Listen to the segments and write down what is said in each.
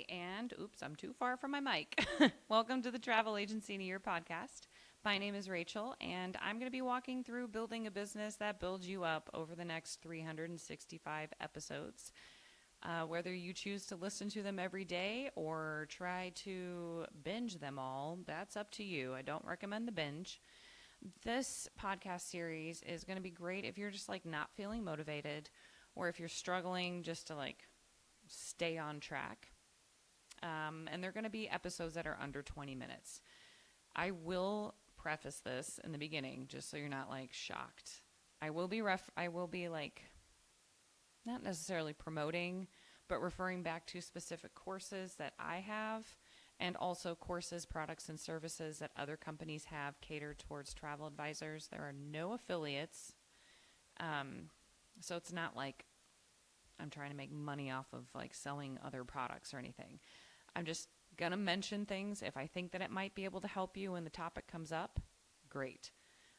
and oops, I'm too far from my mic. Welcome to the Travel Agency in a Year podcast. My name is Rachel, and I'm going to be walking through building a business that builds you up over the next 365 episodes. Whether you choose to listen to them every day or try to binge them all, that's up to you. I don't recommend the binge. This podcast series is going to be great if you're just like not feeling motivated or if you're struggling just to like stay on track. And they're going to be episodes that are under 20 minutes. I will preface this in the beginning just so you're not like shocked. I will be like not necessarily promoting, but referring back to specific courses that I have and also courses, products, and services that other companies have catered towards travel advisors. There are no affiliates. So it's not like I'm trying to make money off of like selling other products or anything. I'm just going to mention things. If I think that it might be able to help you when the topic comes up, great.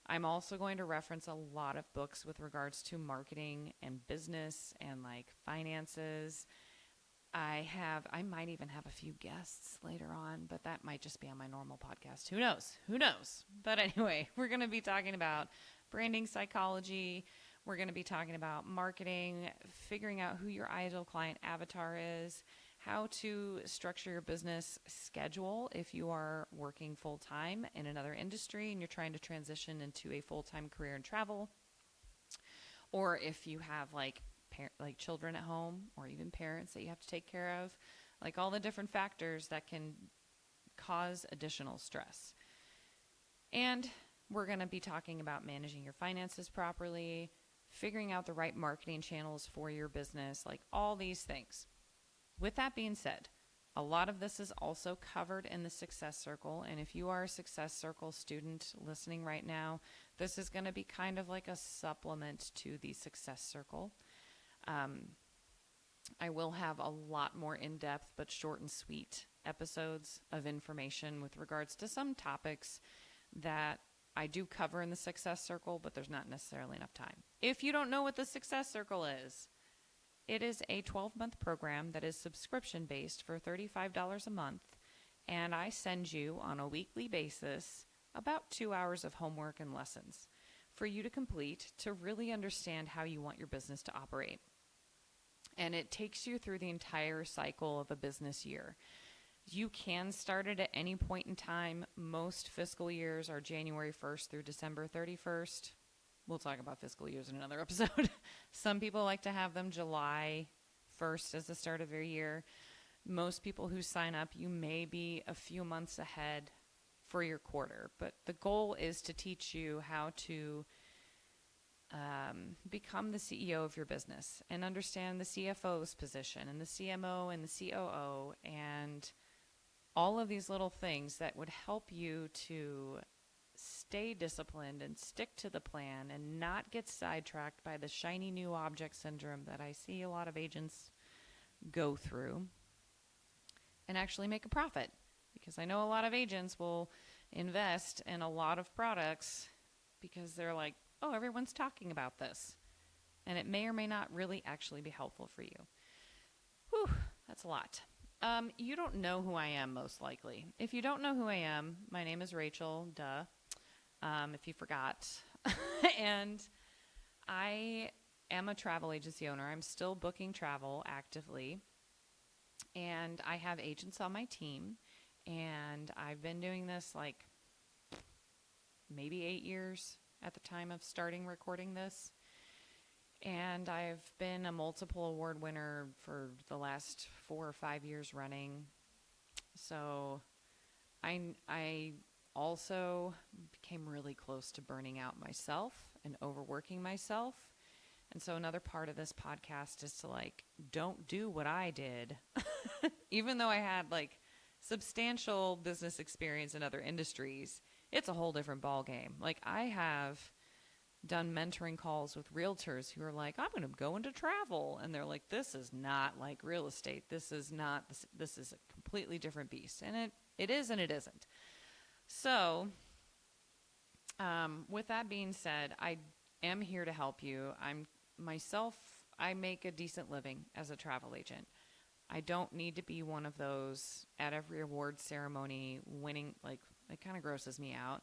I'm also going to reference a lot of books with regards to marketing and business and like finances. I might even have a few guests later on, but that might just be on my normal podcast. Who knows? But anyway, we're going to be talking about branding psychology. We're going to be talking about marketing, figuring out who your ideal client avatar is, how to structure your business schedule if you are working full-time in another industry and you're trying to transition into a full-time career in travel, or if you have like children at home or even parents that you have to take care of, like all the different factors that can cause additional stress. And we're going to be talking about managing your finances properly, figuring out the right marketing channels for your business, like all these things. With that being said, a lot of this is also covered in the Success Circle. And if you are a Success Circle student listening right now, this is going to be kind of like a supplement to the Success Circle. I will have a lot more in-depth but short and sweet episodes of information with regards to some topics that I do cover in the Success Circle, but there's not necessarily enough time. If you don't know what the Success Circle is, it is a 12-month program that is subscription-based for $35 a month, and I send you on a weekly basis about 2 hours of homework and lessons for you to complete to really understand how you want your business to operate. And it takes you through the entire cycle of a business year. You can start it at any point in time. Most fiscal years are January 1st through December 31st. We'll talk about fiscal years in another episode. Some people like to have them July 1st as the start of their year. Most people who sign up, you may be a few months ahead for your quarter. But the goal is to teach you how to become the CEO of your business and understand the CFO's position and the CMO and the COO and all of these little things that would help you to stay disciplined and stick to the plan and not get sidetracked by the shiny new object syndrome that I see a lot of agents go through and actually make a profit. Because I know a lot of agents will invest in a lot of products because they're like, oh, everyone's talking about this. And it may or may not really actually be helpful for you. Whew, that's a lot. You don't know who I am, most likely. If you don't know who I am, my name is Rachel, duh, if you forgot. And I am a travel agency owner. I'm still booking travel actively. And I have agents on my team. And I've been doing this like maybe 8 years at the time of starting recording this. And I've been a multiple award winner for the last 4 or 5 years running. So I also became really close to burning out myself and overworking myself. And so another part of this podcast is to like, don't do what I did. Even though I had like substantial business experience in other industries, it's a whole different ball game. Like I have done mentoring calls with realtors who are like, I'm going to go into travel. And they're like, this is not like real estate. This is a completely different beast. And it is and it isn't. So with that being said, I am here to help you. I make a decent living as a travel agent. I don't need to be one of those at every award ceremony winning, like, it kind of grosses me out.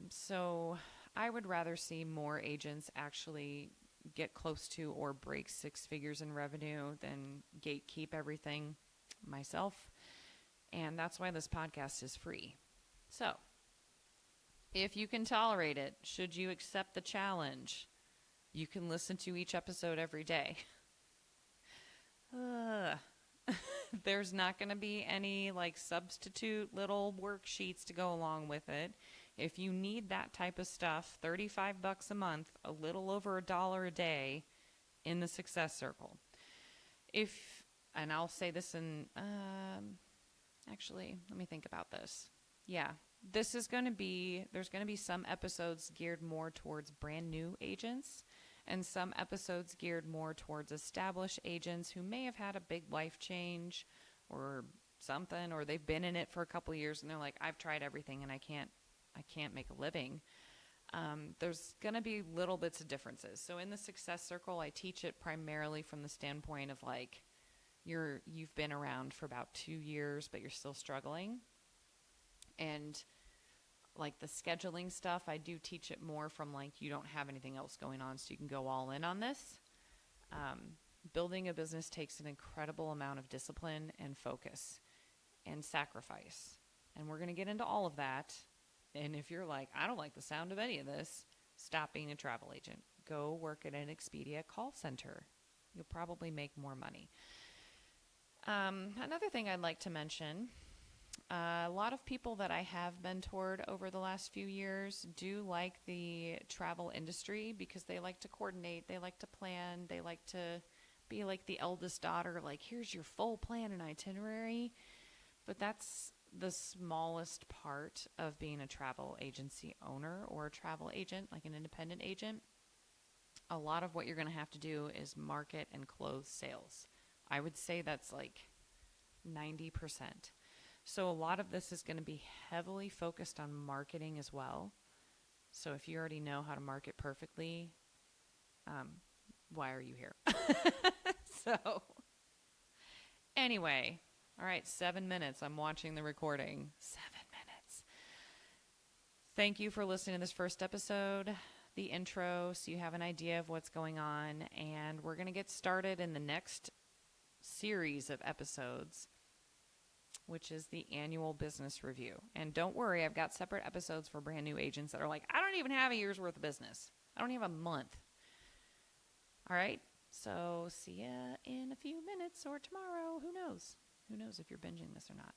So I would rather see more agents actually get close to or break six figures in revenue than gatekeep everything myself. And that's why this podcast is free. So if you can tolerate it, should you accept the challenge, you can listen to each episode every day. There's not going to be any like substitute little worksheets to go along with it. If you need that type of stuff, $35 a month, a little over $1 a day in the Success Circle. And I'll say this actually, let me think about this. Yeah, there's going to be some episodes geared more towards brand new agents and some episodes geared more towards established agents who may have had a big life change or something, or they've been in it for a couple of years and they're like, I've tried everything and I can't make a living. There's going to be little bits of differences. So in the Success Circle, I teach it primarily from the standpoint of like, you've been around for about 2 years, but you're still struggling. And like the scheduling stuff, I do teach it more from like, you don't have anything else going on, so you can go all in on this. Building a business takes an incredible amount of discipline and focus and sacrifice. And we're going to get into all of that. And if you're like, I don't like the sound of any of this, stop being a travel agent. Go work at an Expedia call center. You'll probably make more money. Another thing I'd like to mention, a lot of people that I have mentored over the last few years do like the travel industry because they like to coordinate, they like to plan, they like to be like the eldest daughter, like, here's your full plan and itinerary. But that's the smallest part of being a travel agency owner or a travel agent, like an independent agent. A lot of what you're going to have to do is market and close sales. I would say that's like 90%. So a lot of this is going to be heavily focused on marketing as well. So if you already know how to market perfectly, why are you here? So anyway, all right, 7 minutes. I'm watching the recording. 7 minutes. Thank you for listening to this first episode, the intro, so you have an idea of what's going on. And we're going to get started in the next series of episodes, which is the annual business review. And don't worry, I've got separate episodes for brand new agents that are like, I don't even have a year's worth of business. I don't even have a month. All right. So see ya in a few minutes or tomorrow. Who knows? Who knows if you're binging this or not?